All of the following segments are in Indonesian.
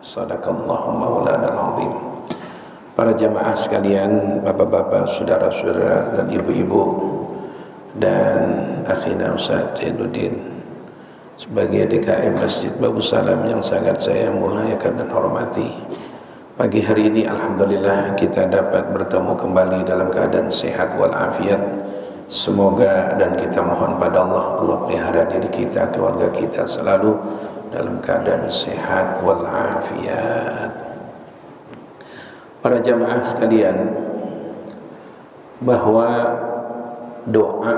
Sadaqallahu maulana al-azim. Para jamaah sekalian, bapak-bapak, saudara-saudara dan ibu-ibu, dan akhina Ustaz Zainuddin sebagai DKM Masjid Babu Salam yang sangat saya muliakan dan hormati. Pagi hari ini alhamdulillah kita dapat bertemu kembali dalam keadaan sehat walafiat. Semoga dan kita mohon pada Allah pelihara diri kita, keluarga kita selalu dalam keadaan sehat walafiat. Para jamaah sekalian, bahwa doa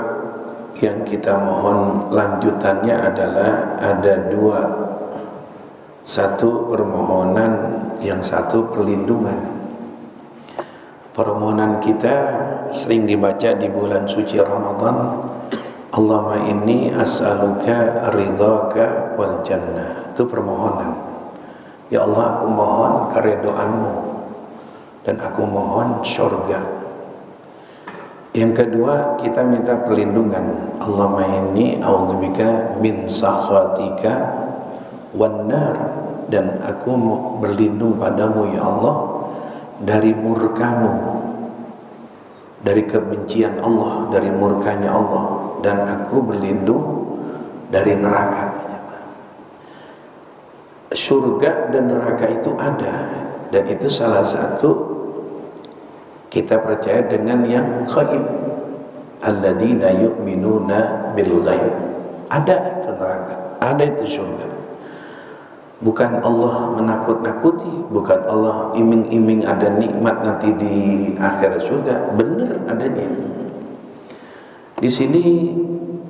yang kita mohon lanjutannya adalah ada dua. Satu permohonan, yang satu perlindungan. Permohonan kita sering dibaca di bulan suci Ramadan, Allahumma inni as'aluka ridhaka wal jannah. Itu permohonan. Ya Allah, aku mohon keridhaanmu dan aku mohon surga. Yang kedua, kita minta perlindungan. Allahumma inni a'udzubika min sakhatika wan nar, dan aku berlindung padamu ya Allah dari murkamu, dari kebencian Allah, dari murkanya Allah, dan aku berlindung dari neraka. Surga dan neraka itu ada, dan itu salah satu kita percaya dengan yang ghaib. Alladzina yu'minuna bil ghaib. Ada itu neraka, ada itu surga. Bukan Allah menakut-nakuti, bukan Allah iming-iming ada nikmat nanti di akhirat surga. Benar adanya itu. Di sini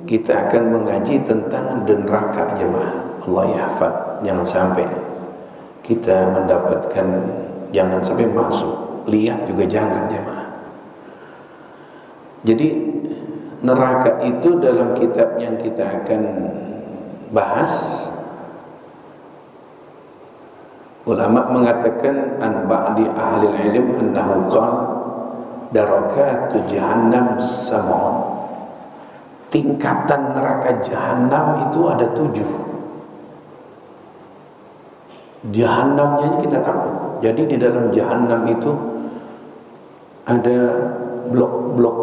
kita akan mengaji tentang neraka jemaah. Allah yahfad, jangan sampai kita mendapatkan, jangan sampai masuk. Lihat juga jangan jemaah. Jadi neraka itu dalam kitab yang kita akan bahas, ulama mengatakan an ba'di ahli ilm annahu qala darakatu jahannam sab'un. Tingkatan neraka jahanam itu ada 7. Jahanamnya kita takut. Jadi di dalam jahanam itu ada blok-blok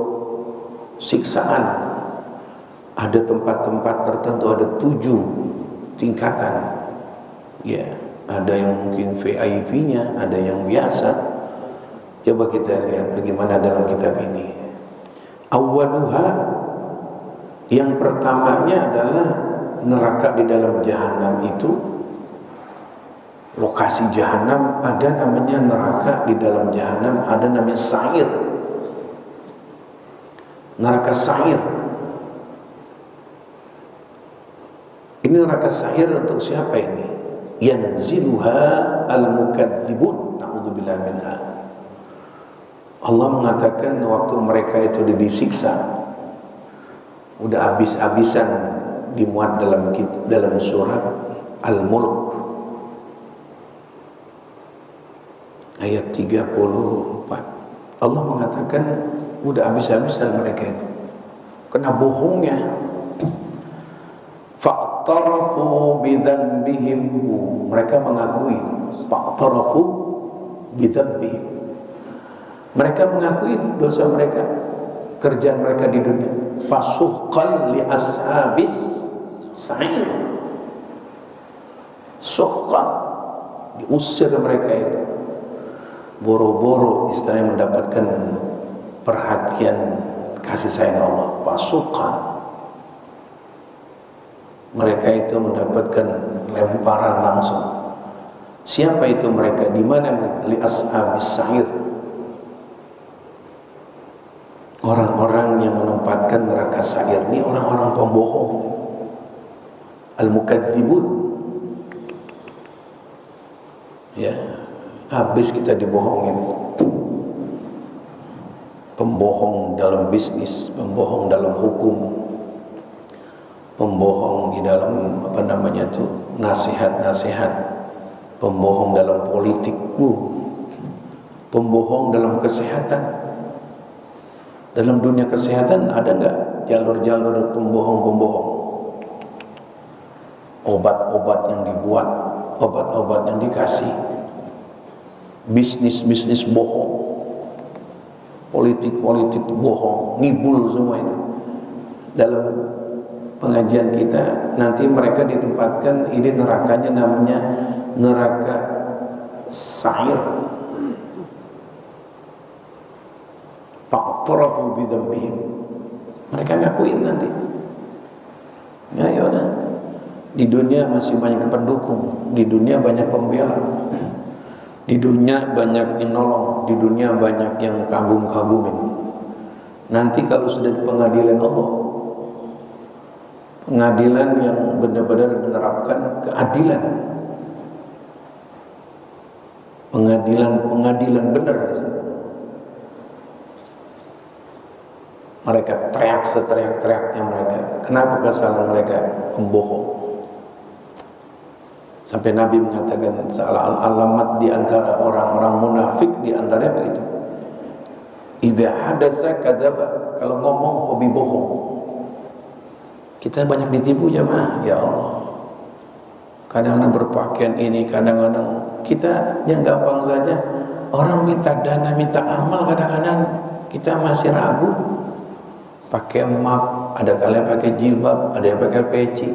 siksaan, ada tempat-tempat tertentu, ada 7 tingkatan. Ya, ada yang mungkin VIP-nya, ada yang biasa. Coba kita lihat bagaimana dalam kitab ini. Awwaluha, yang pertamanya adalah neraka di dalam jahanam itu. Lokasi jahanam ada namanya neraka di dalam jahanam, ada namanya sa'ir. Neraka sa'ir. Ini neraka sa'ir untuk siapa ini? Yanziluha al-mukadzibun, na'udzubillah minha. Allah mengatakan waktu mereka itu disiksa, udah habis-habisan dimuat dalam surat Al-Mulk ayat 34. Allah mengatakan udah habis-habisan mereka itu, kena bohongnya. Fa'tarafu bidzambihim, mereka mengakui itu. Fa'tarafu bidzambihim, mereka mengakui itu dosa mereka, kerjaan mereka di dunia. Fasuhqan li ashabis sa'ir, suhqan, diusir mereka itu. Boro-boro istilahnya mendapatkan perhatian kasih sayang Allah. Fasuhqan, mereka itu mendapatkan lemparan langsung. Siapa itu mereka? Di mana mereka? Li ashabis sa'ir, orang-orang yang menempatkan neraka sa'ir ini orang-orang pembohong, al-mukadzibun. Ya, habis kita dibohongin. Pembohong dalam bisnis, pembohong dalam hukum, pembohong di dalam nasihat-nasihat, pembohong dalam politik, pembohong dalam kesehatan. Dalam dunia kesehatan ada nggak jalur-jalur pembohong-pembohong? obat-obat yang dibuat, obat-obat yang dikasih, bisnis-bisnis bohong, politik-politik bohong, ngibul semua itu. Dalam pengajian kita nanti mereka ditempatkan, ini nerakanya namanya neraka sa'ir. Fa'tarafu bidzambihim. Mereka ngakuin nanti. Ya udah. Di dunia masih banyak pendukung, di dunia banyak pembela, di dunia banyak yang nolong, di dunia banyak yang kagum-kagumin. Nanti kalau sudah di pengadilan Allah, pengadilan yang benar-benar menerapkan keadilan, pengadilan benar di sana. Mereka teriak seteriak-teriaknya mereka. Kenapa kesalahan mereka? Pembohong. Sampai Nabi mengatakan salah alamat di antara orang-orang munafik di antaranya begitu. Idza hadatsa kadzaba, kalau ngomong hobi bohong. Kita banyak ditipu jemaah, ya Allah. Kadang-kadang berpakaian ini, kadang-kadang kita yang gampang saja. Orang minta dana, minta amal, kadang-kadang kita masih ragu. Pakai map, ada kalian pakai jilbab, ada yang pakai peci,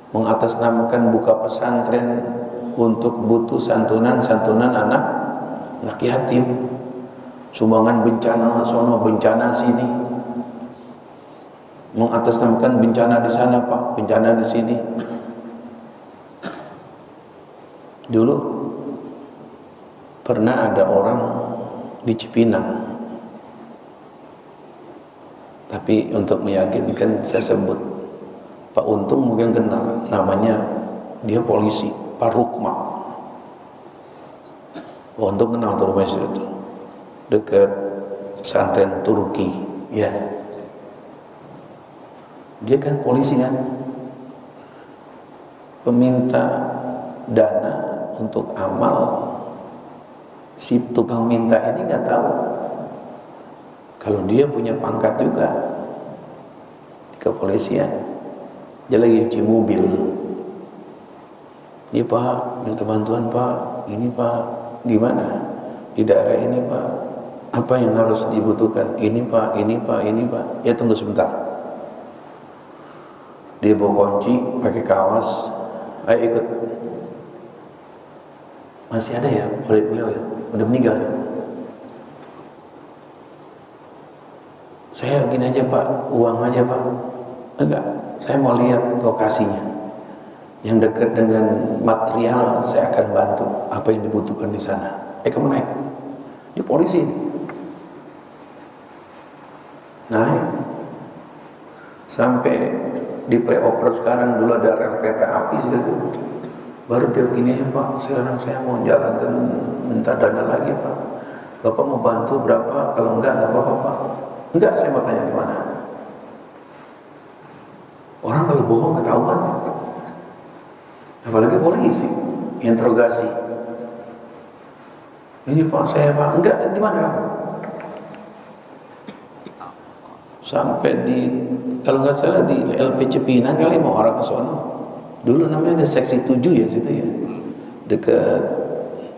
mengatasnamakan buka pesantren untuk butuh santunan anak yatim, sumbangan bencana sono, bencana sini, mengatasnamakan bencana di sana Pak, bencana di sini. Dulu pernah ada orang di Cipinang, tapi untuk meyakinkan saya sebut Pak Untung, mungkin kenal, namanya dia polisi, Pak Rukma. Pak Untung kenal tuh rumahnya itu, dekat pesantren Turki, ya. Dia kan polisi kan, peminta dana untuk amal. Si tukang minta ini nggak tahu kalau dia punya pangkat juga di kepolisian. Dia lagi cuci mobil. Ini Pak, minta bantuan Pak. Ini Pak, gimana? Di daerah ini Pak, apa yang harus dibutuhkan? Ini Pak, ini Pak, ini Pak. Ya tunggu sebentar. Dia bawa kunci, pakai kawas. Ayo ikut. Masih ada ya, beliau ya, udah meninggal ya. Saya gini aja Pak, uang aja Pak. Enggak, saya mau lihat lokasinya. Yang dekat dengan material saya akan bantu apa yang dibutuhkan di sana. Kamu naik. Ini polisi. Naik. Sampai di flyover sekarang, dulu ada rel kereta api situ. Baru dia begini ya Pak, sekarang saya mau jalankan, minta dana lagi Pak. Bapak mau bantu berapa? Kalau enggak apa-apa Pak. Enggak, saya mau tanya di mana. Orang kalau bohong ketahuan ya. Apalagi polisi, interogasi. Ini Pak, saya Pak. Enggak, di mana kamu? Sampai di, kalau nggak salah di LP Cipinang kali, mau orang ke sono. Dulu namanya ada seksi 7 ya situ ya. Dekat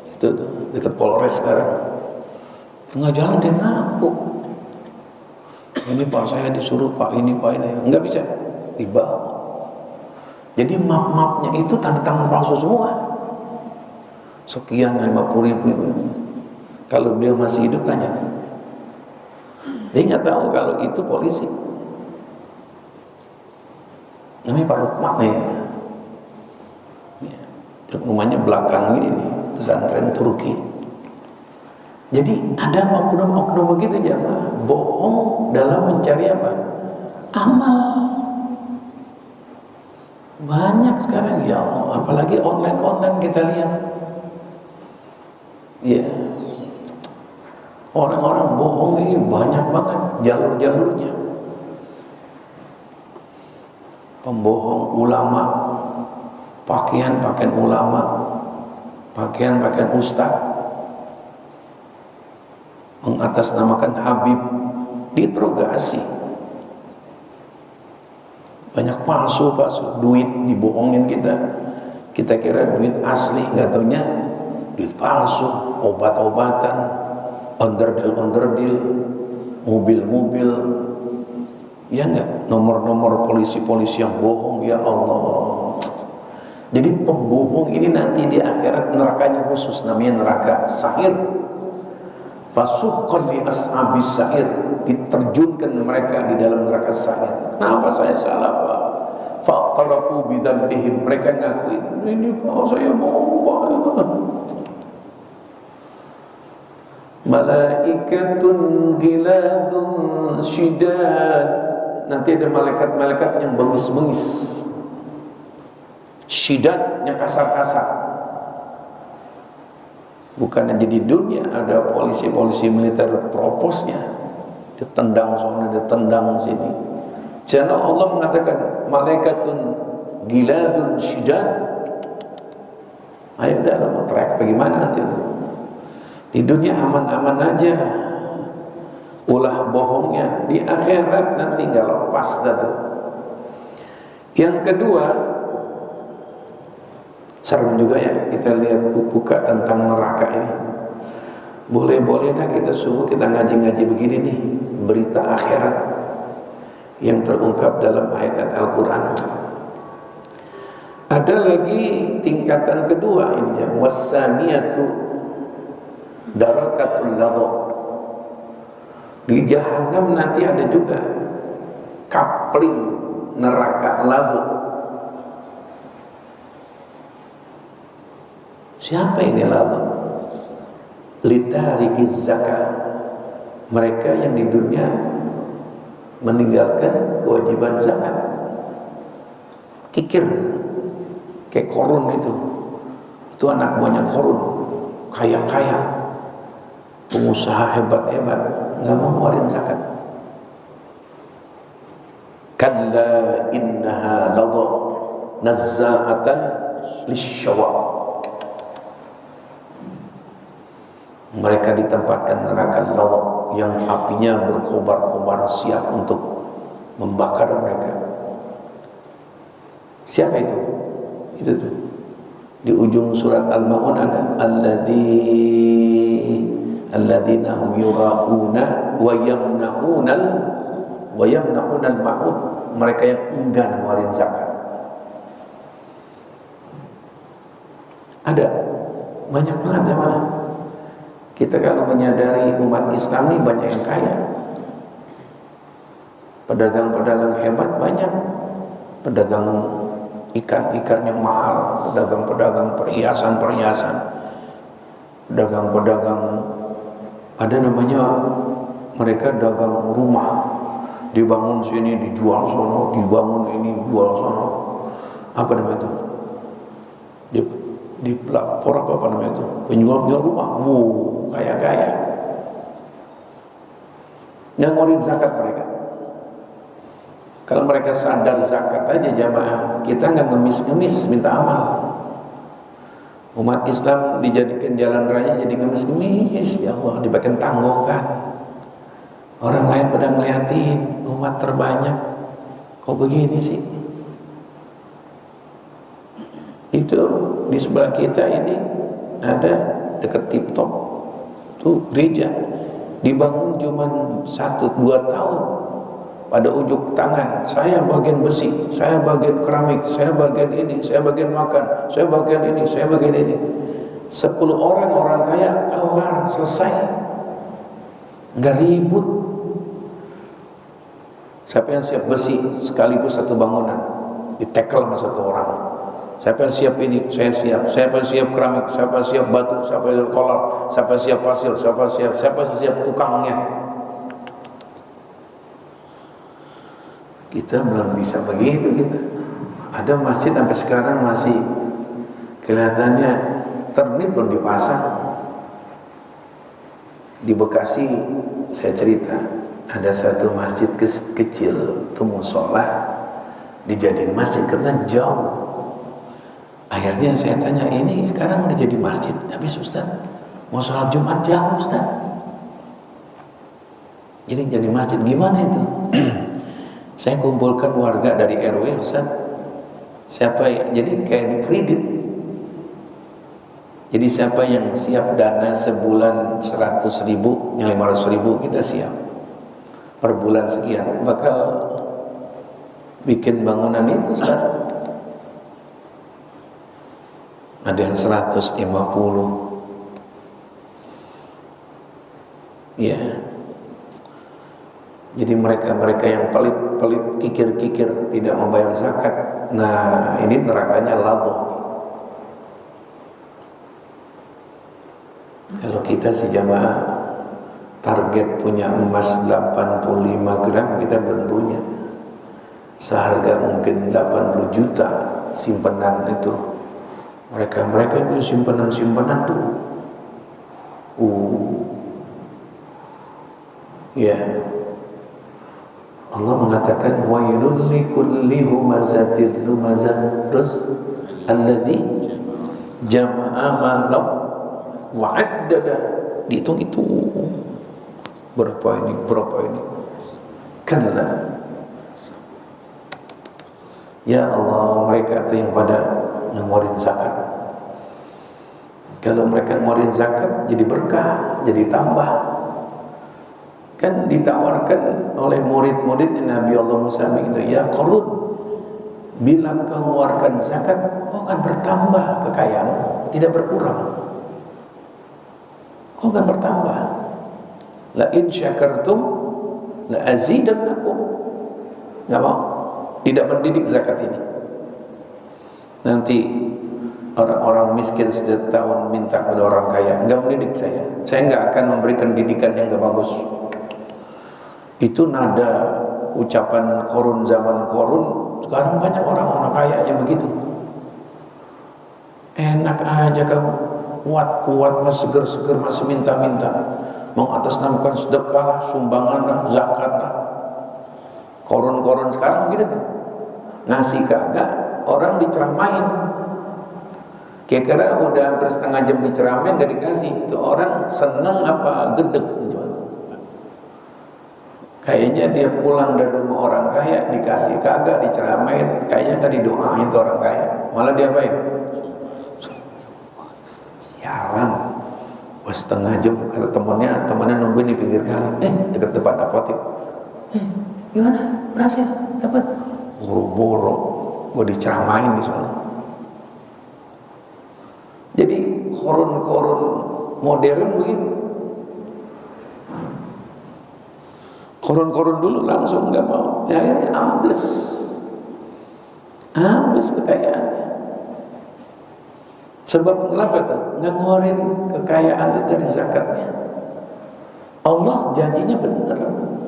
situ, dekat Polres sekarang. Tengah jalan dia ngaku. Ini Pak, saya disuruh Pak, ini Pak, ini. Enggak bisa dibawa. Jadi map-mapnya itu tanda tangan palsu semua. Sekian 50.000 itu. Kalau dia masih hidup tanya. Dia nggak tahu kalau itu polisi. Namanya Pak Rukma ya. Rumahnya belakang ini nih, pesantren Turki. Jadi ada oknum-oknum begitu jamaah, bohong dalam mencari apa? Amal. Banyak sekarang ya Allah, apalagi online kita lihat. Ya. Orang-orang bohong ini banyak banget jalur-jalurnya. Pembohong ulama, pakaian ulama, pakaian ustaz, mengatasnamakan Habib, diinterogasi. Banyak palsu, duit dibohongin kita. Kita kira duit asli, nggak taunya duit palsu, obat-obatan, onderdil, mobil-mobil, ya enggak, nomor-nomor polisi-polisi yang bohong, ya Allah. Jadi pembohong ini nanti di akhirat nerakanya khusus, namanya neraka sa'ir. Fasuhqan li ashabis sa'ir, diterjunkan mereka di dalam neraka sa'ir. Kenapa saya salah, Pak? Fa'tarafu bidzambihim, mereka ngakuin, ini Pak saya bohong, Pak. Malaikatun ghiladun syidad, nanti ada malaikat-malaikat yang bengis-bengis, syidadnya kasar-kasar. Bukan aja di dunia, ada polisi-polisi militer proposnya, ditendang sana, ditendang sini. Karena Allah mengatakan malaikatun giladun syidad. Ayo dah, mau teriak bagaimana nanti itu? Di dunia aman-aman aja, ulah bohongnya. Di akhirat nanti nggak lepas dah tuh. Yang kedua, serem juga ya, kita lihat buka tentang neraka ini. Boleh-boleh dah kita subuh kita ngaji-ngaji begini nih, berita akhirat yang terungkap dalam ayat-ayat Al-Quran. Ada lagi tingkatan kedua ini ya, wassaniyatu darakatul ladha. Di Jahannam nanti ada juga kapling neraka ladha. Siapa ini ladha? Litarikiz zakah, mereka yang di dunia meninggalkan kewajiban zakat. Kikir kayak Korun itu anak buahnya Korun, kaya-kaya, pengusaha hebat-hebat, nggak mau ngeluarin zakat. Kalla innaha ladha nazza'atan lisyawa. Mereka ditempatkan neraka ladha yang apinya berkobar-kobar siap untuk membakar mereka. Siapa itu? Itu tuh di ujung surat Al-Maun ada alladzina hum yura'una wa yamna'unal ma'un, mereka yang enggan ngeluarin zakat. Ada banyak banget ya malah. Kita kalau menyadari umat Islam ini banyak yang kaya, pedagang-pedagang hebat banyak, pedagang ikan-ikan yang mahal, pedagang-pedagang perhiasan-perhiasan, pedagang-pedagang, ada namanya mereka dagang rumah, dibangun sini dijual sono, dibangun ini jual sono. Apa namanya itu? Di pelapor apa namanya itu? Penjual rumah, kaya-kaya. Yang ngeluarin zakat mereka. Kalau mereka sadar zakat aja jamaah, kita nggak ngemis-ngemis minta amal. Umat Islam dijadikan jalan raya jadi ngemis-ngemis, ya Allah, dibikin tanggokan. Orang lain pada ngeliatin, umat terbanyak, kok begini sih? Itu di sebelah kita ini ada dekat Tip Top tuh gereja, dibangun cuman 1-2 tahun. Pada ujung tangan, saya bagian besi, saya bagian keramik, saya bagian ini, saya bagian makan, saya bagian ini, saya bagian ini. 10 orang kaya kelar, selesai, nggak ribut. Siapa yang siap besi sekaligus satu bangunan ditekel sama satu orang? Siapa yang siap ini? Saya siap. Siapa yang siap keramik? Siapa yang siap batu? Siapa yang siap kolar? Siapa yang siap pasir? Siapa yang siap tukangnya? Kita belum bisa begitu kita. Ada masjid sampai sekarang masih kelihatannya ternit, belum dipasang. Di Bekasi saya cerita, ada satu masjid kecil itu musola dijadiin masjid karena jauh. Akhirnya saya tanya, ini sekarang udah jadi masjid, habis Ustaz mau sholat Jumat jauh Ustaz, jadi jadi masjid, gimana itu? Saya kumpulkan warga dari RW, Ustaz. Siapa jadi kayak di kredit. Jadi siapa yang siap dana sebulan 100.000, yang 500.000 kita siap. Per bulan sekian bakal bikin bangunan itu sekarang. Ada yang 150. Ya. Jadi mereka yang pelit-pelit, kikir-kikir, tidak membayar zakat. Nah, ini nerakanya ladha. Kalau kita si jamaah target punya emas 85 gram, kita belum punya. Seharga mungkin 80 juta simpanan itu. Mereka punya simpanan tuh. Ya. Allah mengatakan wailul likulli humazatil lumazah, terus alladzi jama'a malam wa'addada, dihitung itu berapa ini kalla. Ya Allah, mereka itu yang pada ngeluarin zakat. Kalau mereka ngeluarin zakat jadi berkah, jadi tambah. Kan ditawarkan oleh murid-murid Nabi Allah Musa begitu, ya Qarun, bila kau mengeluarkan zakat, kau akan bertambah kekayaan, tidak berkurang. Kau akan bertambah. La in syakartum la azidannakum. Enggak mau, tidak mendidik zakat ini. Nanti orang-orang miskin setiap tahun minta kepada orang kaya, enggak mendidik saya. Saya enggak akan memberikan didikan yang enggak bagus. Itu nada ucapan Qarun zaman Qarun. Sekarang banyak orang-orang kaya yang begitu. Enak aja kamu, kuat masih seger-seger, masih minta-minta, mengatasnamakan sedekah lah, sumbangan lah, zakat lah. Korun sekarang begitu tuh, ngasih kagak, orang diceramain. Kira-kira udah hampir setengah jam diceramain gak dikasih, itu orang seneng apa gedeg gitu. Kayaknya dia pulang dari rumah orang kaya, dikasih kagak, diceramain, kayaknya gak didoain tuh orang kaya, malah diapain? Sialan. Wah, setengah jam, kata temannya nungguin di pinggir kali, dekat depan apotek. Gimana? Berhasil? Dapat? Boro-boro, gua diceramain di sana. Jadi korun modern begitu. Korun dulu langsung nggak mau, ya ambles kekayaannya. Sebab kenapa tuh? Nggak ngeluarin kekayaan itu dari zakatnya. Allah janjinya benar,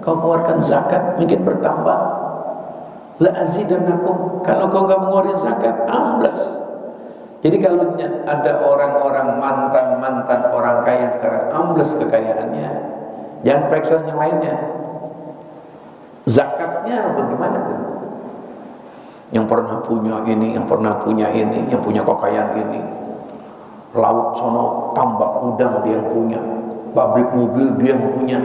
kau keluarkan zakat mungkin bertambah. La azidannakum. Kalau kau nggak ngeluarin zakat, ambles. Jadi kalau ada orang-orang mantan orang kaya sekarang ambles kekayaannya, jangan periksa yang lainnya. Zakatnya bagaimana tuh? Yang pernah punya ini, yang punya kekayaan ini. Laut sono tambak udang dia yang punya, pabrik mobil dia yang punya,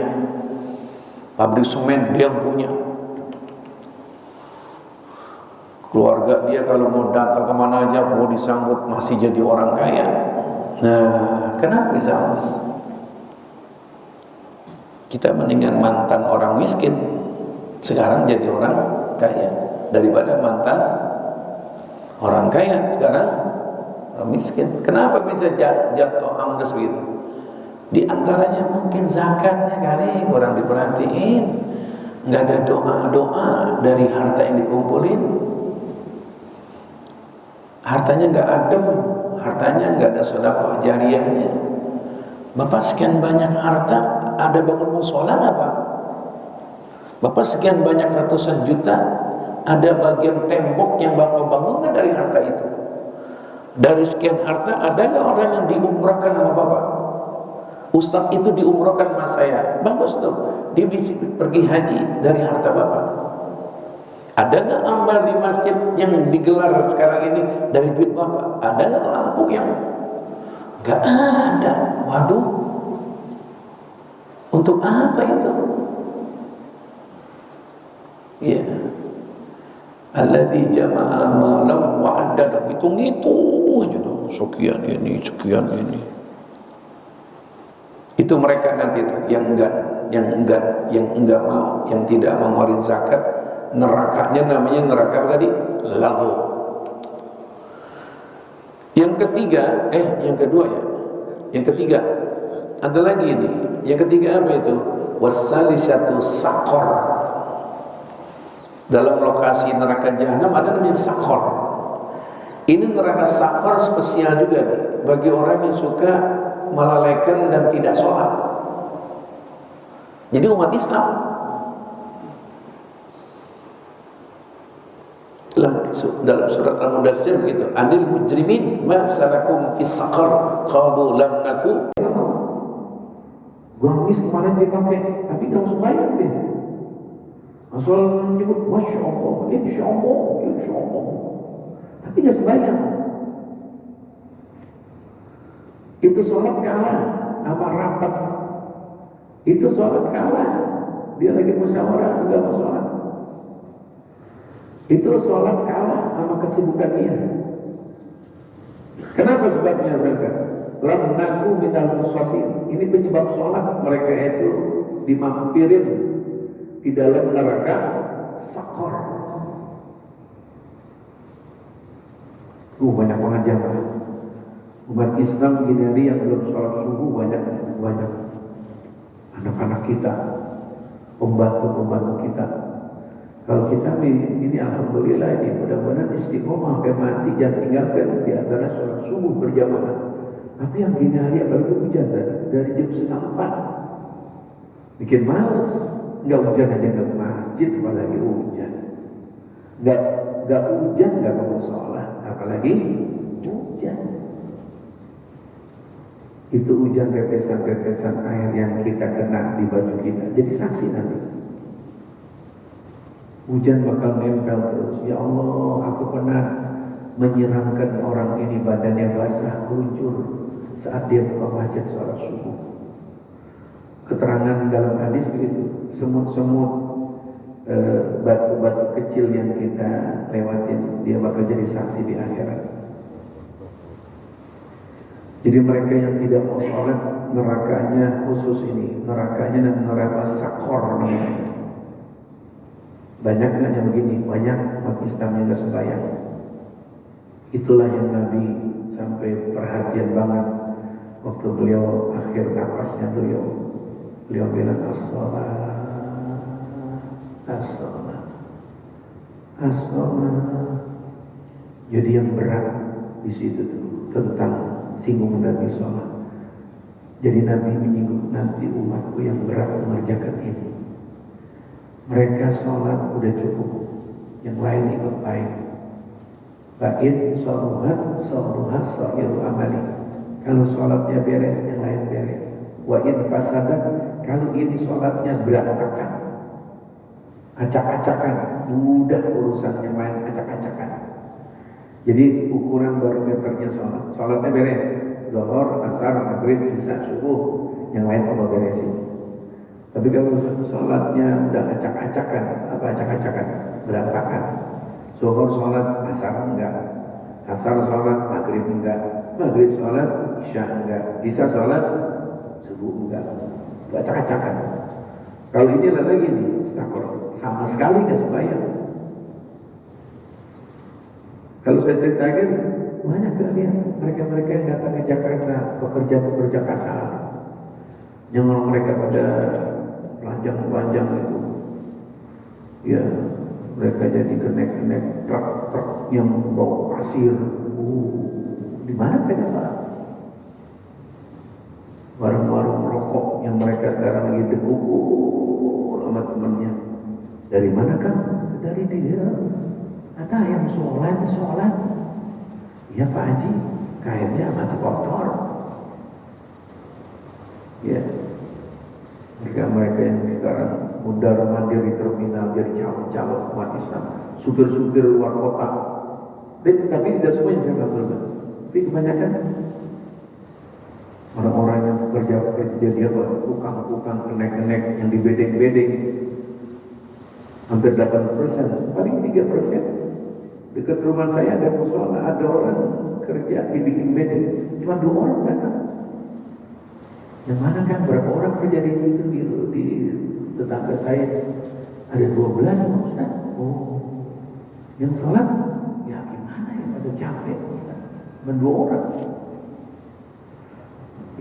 pabrik semen dia yang punya. Keluarga dia kalau mau datang kemana aja mau disambut, masih jadi orang kaya. Nah, kenapa bisa ambles? Kita mendingan mantan orang miskin sekarang jadi orang kaya daripada mantan orang kaya sekarang orang miskin. Kenapa bisa jatuh ambles begitu? Di antaranya mungkin zakatnya kali kurang diperhatiin, nggak ada doa dari harta yang dikumpulin, hartanya nggak adem, hartanya nggak ada sedekah jariyahnya. Bapak sekian banyak harta, ada bangun musola nggak Pak? Bapak sekian banyak ratusan juta, ada bagian tembok yang Bapak bangunkan dari harta itu. Dari sekian harta, ada nggak orang yang diumrahkan sama Bapak? Ustadz itu diumrahkan sama saya, bagus tuh, dia bisa pergi haji dari harta Bapak. Ada nggak amal di masjid yang digelar sekarang ini dari duit Bapak? Ada nggak lampu yang? Nggak ada. Waduh, untuk apa itu? Iya. alladzi jama'a malan wa 'addada, hitung-hitung aja dong, sekian ini, sekian ini. Itu mereka nanti itu yang enggak mau, yang tidak mau ngeluarin zakat, nerakanya namanya neraka apa tadi? Laghu. Yang ketiga, yang kedua ya. Yang ketiga ada lagi ini. Yang ketiga apa itu? Wassalisatu saqar. Dalam lokasi neraka jahanam ada namanya saqar. Ini neraka saqar spesial juga nih bagi orang yang suka melalaikan dan tidak sholat. Jadi umat Islam dalam surat Al-Mudaththir begitu, anil mujrimin ma salakum fis saqar qalu lam naku. Gamis kemarin dipakai tapi enggak usah bayar deh. Asal menyebut Masya Allah, Insya Allah, Insya Allah, tapi enggak sembahyang. Itu sholat kalah sama rapat. Itu sholat kalah, dia lagi musyawarah juga mau sholat. Itu sholat kalah sama kesibukan dia. Kenapa sebabnya mereka? Lam naku minal musallin. Ini penyebab sholat mereka itu dimampirin di dalam neraka saqar. Banyak banget jamaah. Umat Islam gini hari yang belum sholat subuh banyak. Anak-anak kita, pembantu kita. Kalau kita ini alhamdulillah ini mudah-mudahan istiqomah sampai mati, jangan tinggalkan di antara sholat subuh berjamaah. Tapi yang gini hari apalagi hujan dari jam 3:30 bikin males. Nggak hujan aja nggak ke masjid, apalagi hujan. Nggak hujan nggak mau sholat, apalagi hujan. Itu hujan tetesan-tetesan air yang kita kena di baju kita, jadi saksi nanti. Hujan bakal nempel terus. Ya Allah, aku pernah menyiramkan orang ini badannya basah, luncur saat dia buka masjid sholat subuh. Keterangan dalam hadis begitu, semut-semut batu-batu kecil yang kita lewatin, dia bakal jadi saksi di akhirat. Jadi mereka yang tidak mau sholat, nerakanya khusus ini, nerakanya dan neraka saqar nih. Banyak nggak yang begini? Banyak umat Islam yang nggak sembahyang. Itulah yang Nabi sampai perhatian banget waktu beliau akhir napasnya beliau bilang as-shalah, as-shalah, as-shalah. Jadi yang berat di situ tuh tentang singgung Nabi sholat. Jadi Nabi menyinggung nanti umatku yang berat mengerjakan ini. Mereka sholat udah cukup, yang lain ikut baik. Ba'in sholat sa'iru amali. Kalau sholatnya beres, yang lain beres. Wa'in fasadat, kalau ini sholatnya berantakan, acak-acakan, mudah urusan, yang lain acak-acakan. Jadi ukuran barometernya sholatnya beres, zuhur, asar, maghrib, isya, subuh, yang lain Allah beresin. Tapi kalau sholatnya udah acak-acakan, berantakan. Zuhur sholat, asar enggak, asar sholat, maghrib enggak, maghrib sholat, isya enggak, isya sholat, subuh enggak, acak-acakan. Kalau ini lagi nih, sama sekali nggak sembahyang. Kalau saya ceritakan, banyak sekali mereka-mereka yang datang ke Jakarta, pekerja-pekerja kasar, yang mereka pada panjang itu, ya mereka jadi kenek truk yang bawa pasir. Di mana mereka sholat? Warung-warung rokok yang mereka sekarang lagi deguk sama temennya. Dari mana kan? Dari dia. Kata yang sholat. Ya Pak Haji, kainnya masih kotor. Ya, mereka yang sekarang mundar mandir di terminal jadi calon-calon umat Islam, supir-supir luar kota. Tapi tidak semua yang betul. Tapi kebanyakan orang-orang yang bekerja dia tukang kenek-kenek yang di bedeng-bedeng. Hampir 8%, paling 3% Dekat rumah saya ada musola, ada orang kerja dibikin beda, cuma 2 orang datang. Yang mana kan berapa orang kerja di situ di tetangga saya ada 12 Ustaz. Oh, yang sholat ya gimana ya, pada capek Ustaz. Cuma 2 orang.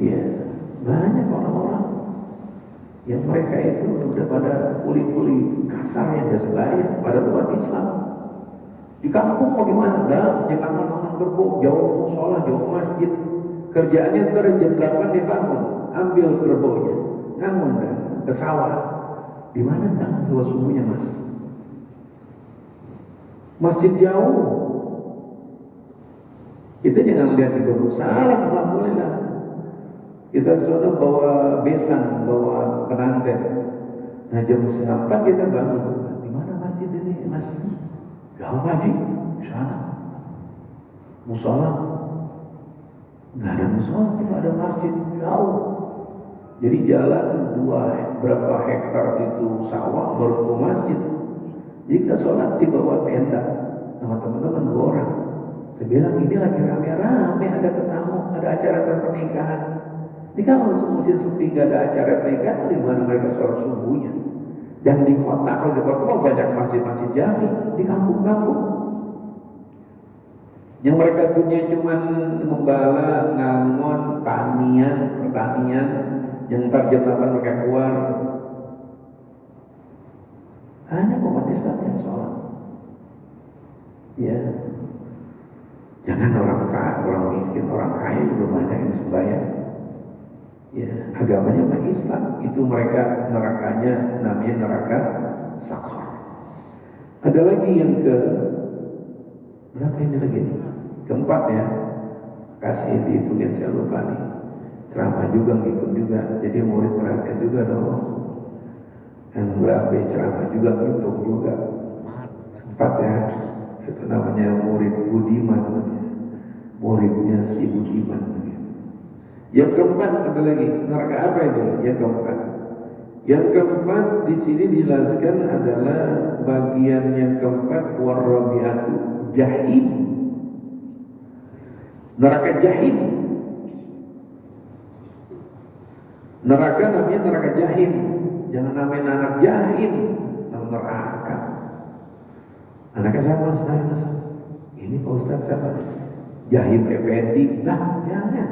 Ya banyak orang-orang yang mereka itu udah pada kuli-kuli kasar yang gak sebaya pada umat Islam. Di kampung mau gimana? Dah, jangan nonton kerbau, jauh musola, jauh masjid. Kerjaannya ntar jam 8 dia bangun, ambil kerbaunya, ngangun dah ke sawah. Di mana kan subuh-subuhnya Mas? Masjid jauh. Kita jangan lihat di bawah salah, alhamdulillah. Kita sudah bawa besan, bawa penanten. Nah jam 4 kita bangun. Di mana masjid ini, Mas? Jauh Haji, di sana. Musola, nggak ada musola, tidak ada masjid, jauh. Jadi jalan berapa hektar itu sawah baru ke masjid. Jadi kita sholat di bawah tenda sama teman-teman 2 orang. Saya bilang ini lagi rame-rame, ada tetamu, ada acara pernikahan. Ini kalau musim sepi nggak ada acara pernikahan, di mana mereka sholat subuhnya? Dan di kota, kalau di kota mau banyak masjid-masjid jami, di kampung-kampung. Yang mereka punya cuma gembala, ngangon, pertanian, yang ntar jam 8 mereka keluar. Hanya umat Islam yang sholat. Ya, jangan orang kaya, orang miskin, orang kaya juga banyak yang sembahyang. Ya, agamanya mah Islam, itu mereka nerakanya namanya neraka sakar. Ada lagi yang berapa ini lagi nih? Keempat ya. Kasih dihitungin, saya lupa nih. Ceramah juga ngitung juga, jadi murid perhatian juga dong. Dan berapa ceramah juga ngitung juga. 4 ya. Itu namanya murid budiman, muridnya si budiman. Yang keempat ada lagi, neraka apa ini? Yang keempat di sini dijelaskan adalah bagian yang keempat, warabiatu jahim. Neraka jahim. Neraka namanya neraka jahim. Jangan namain anak jahim, nama neraka. Anaknya siapa? Saya Mas. Ini Pak Ustaz siapa? Jahim Effendi. Nah, jangan.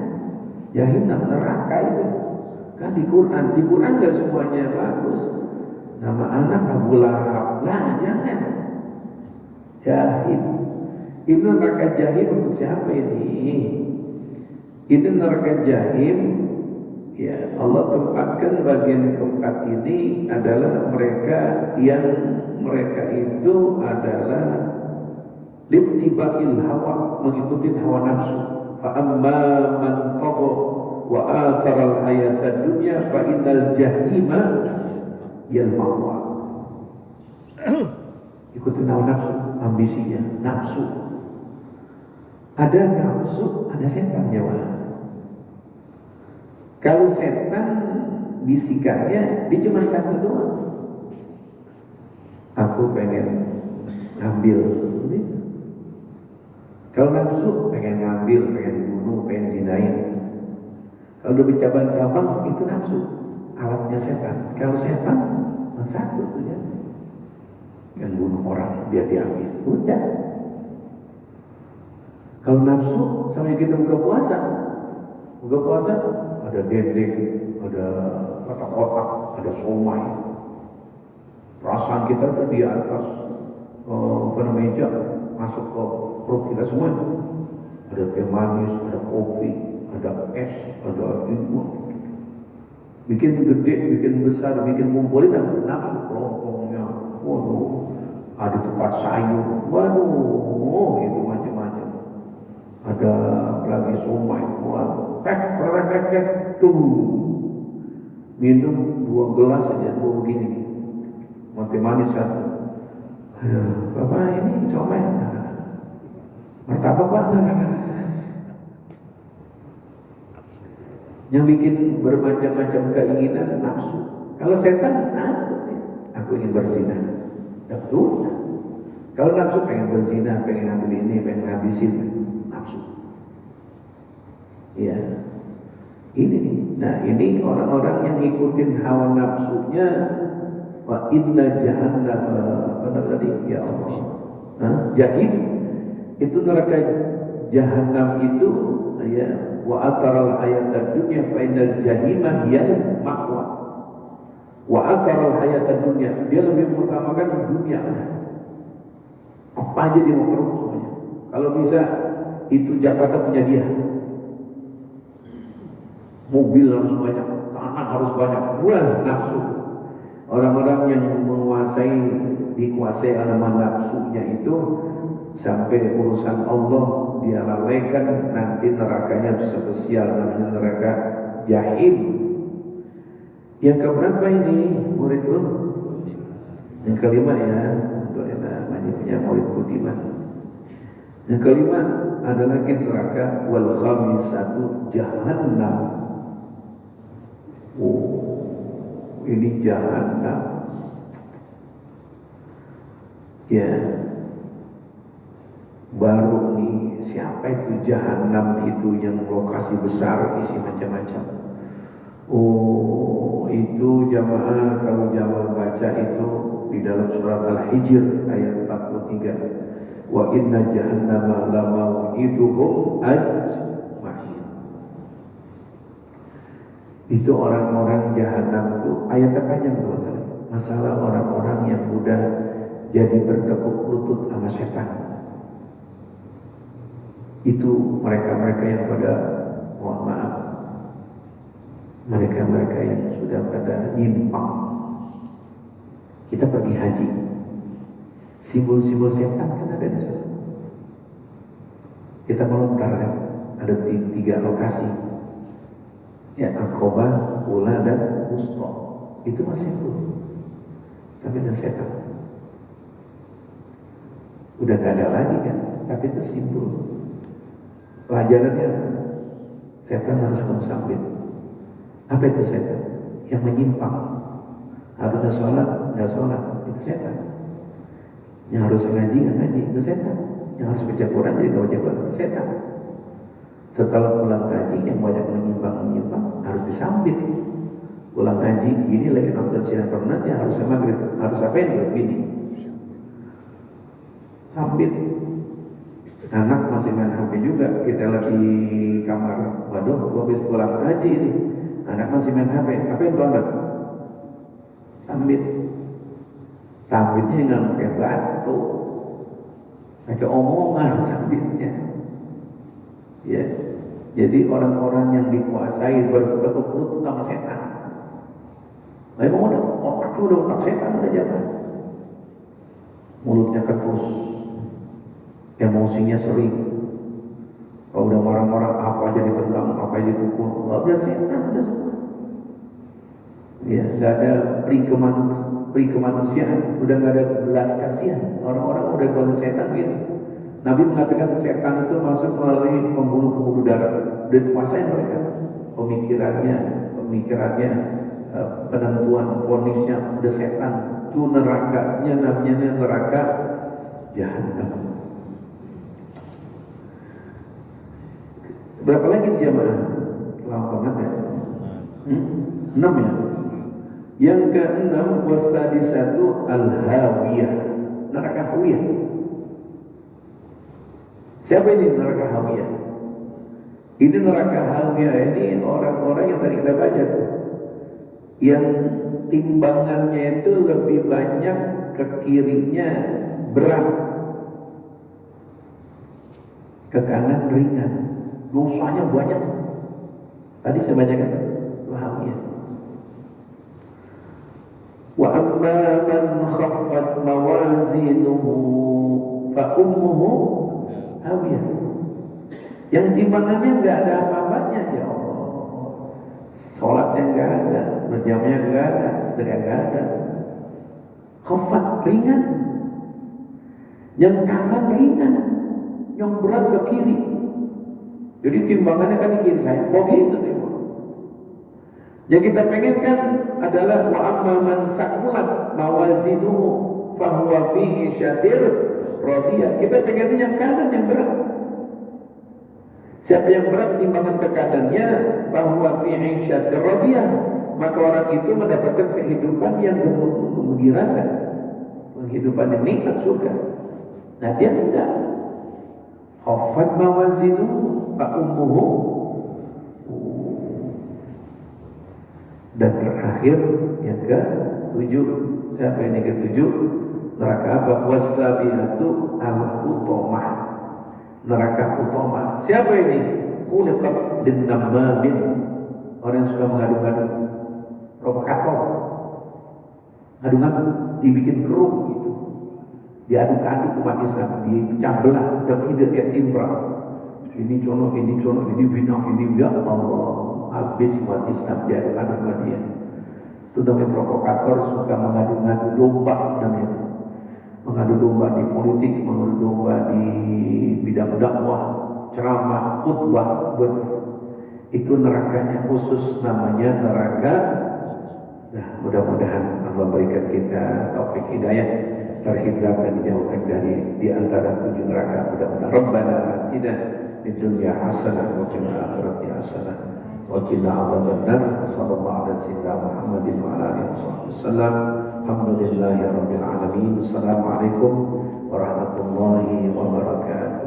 Jahim nama neraka itu. Kan di Quran gak semuanya bagus. Nama anak Abu Lahab. Nah, jangan. Jahim. Itu neraka jahim untuk siapa ini? Ini neraka jahim. Ya, Allah tempatkan bagian keempat ini adalah mereka itu adalah littiba'il hawa, mengikuti hawa nafsu. Fa amma man tagha wa athara al-hayata dunya fa innal jahima yal ma'wa. Ikutin hawa nafsu, ambisinya, nafsu. Ada nafsu, ada setan jawab. Kalau setan bisikannya, dia cuma satu doang. Aku pengen ngambil. Kalau nafsu pengen ngambil, pengen bunuh, pengen zinain. Kalau udah bercabang-cabang itu nafsu, alatnya setan. Kalau setan cuma satu tuh ya, pengen bunuh orang biar dihabis. Udah. Kalau nafsu sama kita buka puasa ada dendeng, ada kotak-kotak, ada somai. Perasaan kita tuh di atas meja masuk ke perut kita semua. Ada teh manis, ada kopi, ada es, ada ini. Bikin gede, bikin besar, bikin ngumpulin dan nafsu kelompoknya. Waduh, ada tempat sayur. Waduh, itu macam-macam. Ada lagi somai. Waduh, pek, tuh. Minum 2 gelas aja, 2 begini. Mati manis 1. Bapak ini somai. Martabak Pak. Yang bikin bermacam-macam keinginan nafsu. Kalau setan, aku ingin berzina. Betul. Kalau nafsu pengen berzina, pengen ambil ini, pengen ngabisin, nafsu. Ya, ini nih. Nah, ini orang-orang yang ngikutin hawa nafsunya. Wa inna jahannam, apa tadi? Ya Allah. Jahim itu neraka jahanam itu, ya, wa ataral hayatad dunya fa innal jahimah hiyal ma'wa. Wa ataral hayatad dunya, dia lebih mengutamakan dunia. Apa aja dia mau keruk semuanya. Kalau bisa itu Jakarta punya dia. Mobil harus banyak, tanah harus banyak. Wah, nafsu. Orang-orang yang dikuasai oleh nafsunya itu, sampai urusan Allah dia lalaikan, nanti nerakanya spesial, namanya neraka jahim. Yang keberapa ini muridku? Yang kelima ya, untuk namanya punya murid budiman. Yang kelima ada lagi neraka wal khamisatu jahannam. Oh, ini jahannam. Ya, baru nih siapa itu jahannam itu yang lokasi besar isi macam-macam. Oh, itu jamaah, kalau jamaah baca itu di dalam surat Al-Hijr ayat 43. Wa inna jahannama la mau'iduhum ajma'in. Itu orang-orang jahannam itu ayatnya panjang tuh. Masalah orang-orang yang udah jadi bertekuk lutut sama setan. Itu mereka-mereka yang pada, mohon maaf, mereka-mereka yang sudah pada nyimpang. Kita pergi haji, simbol-simbol setan kan ada di sana. Kita melontar kan, ada 3 lokasi, ya, Aqabah, Ula, dan Wusta. Itu masih simbol sampai ada setan. Udah gak ada lagi kan, tapi itu simbol. Pelajarannya setan harus kamu sambit. Apa itu setan? Yang menyimpang. Harusnya sholat, nggak sholat, itu setan. Yang harus ngaji, nggak ngaji, itu setan. Yang harus baca Quran, jadi nggak baca Quran, itu setan. Setelah pulang ngaji, yang banyak menyimpang harus disambit. Pulang ngaji, gini lagi nonton sinetron nanti, harusnya maghrib, harus apain tuh? Gini, sambit. Anak masih main HP juga, kita lagi kamar, waduh, gua habis pulang haji ini, anak masih main HP, apa yang tuh anak? Sambit. Sambitnya nggak pakai batu, pakai omongan sambitnya. Ya, jadi orang-orang yang dikuasai bertekuk lutut sama setan. Memang udah otak setan udah jalan. Mulutnya ketus, emosinya sering. Kalau udah marah-marah apa aja ditendang, apa aja dipukul, udah setan udah semua. Ya, gak ada peri kemanusiaan, udah gak ada belas kasihan. Orang-orang udah kuasa setan gitu. Nabi mengatakan setan itu masuk melalui pembuluh-pembuluh darah, dan kuasai mereka. Pemikirannya, penentuan vonisnya udah setan. Itu nerakanya, namanya neraka jahanam. Berapa lagi jamaah? Lama banget ya. 6 ya. Yang ke-6 wasadisatu al-hawiyah, neraka hawiyah. Siapa ini neraka hawiyah? Ini neraka hawiyah ini orang-orang yang tadi kita baca tuh, yang timbangannya itu lebih banyak ke kirinya berat, ke kanan ringan, dosanya banyak. Tadi saya bacakan hawiyah. Wa amma man khaffat mawazinuhu fa ummuhu hawiyah. Yang timbangannya enggak ada apa-apanya, ya Allah. Salatnya enggak ada, berjamnya enggak ada, sedekah enggak ada. Khaffat ringan. Yang kanan ringan, yang berat ke kiri. Jadi timbangannya kan di kiri saya, begitu tuh. Yang kita pengen kan adalah wa amma man saqulat mawazinuhu fa huwa fihi syatir radiyah. Kita pengen yang kanan yang berat. Siapa yang berat timbangan ke kanannya, bahwa fi 'isyatir radiyah, maka orang itu mendapatkan kehidupan yang menggembirakan, kehidupan yang nikmat surga. Nah dia tidak. Khaffat mawazinu fa ummuhu. Dan terakhir yang ke-7, siapa ini ke-7? Neraka apa? Wasabiatu al-hutamah. Neraka utama. Siapa ini? Khuliqat lin-nammamin. Orang yang suka mengadu-ngadu, provokator. Ngadu-ngadu, dibikin keruh gitu. Diaduk-aduk umat Islam, dipecah belah, dividet et impra. Ini contoh, ini bina, ini ya Allah. Habis umat Islam diaduk-aduk sama dia. Itu namanya provokator, suka mengadu-ngadu domba namanya. Mengadu domba di politik, mengadu domba di bidang dakwah, ceramah, khutbah, itu nerakanya khusus, namanya neraka. Nah, mudah-mudahan Allah berikan kita taufik hidayah, terhindar dan dijauhkan dari di antara 7 neraka. Mudah-mudahan Rabbana atina fid dunya hasanah wa fil akhirati hasanah wa qina adzabannar. Sallallahu alaihi wasallam Muhammadin wa ala alihi wasallam. Alhamdulillahi rabbil alamin. Assalamualaikum warahmatullahi wabarakatuh.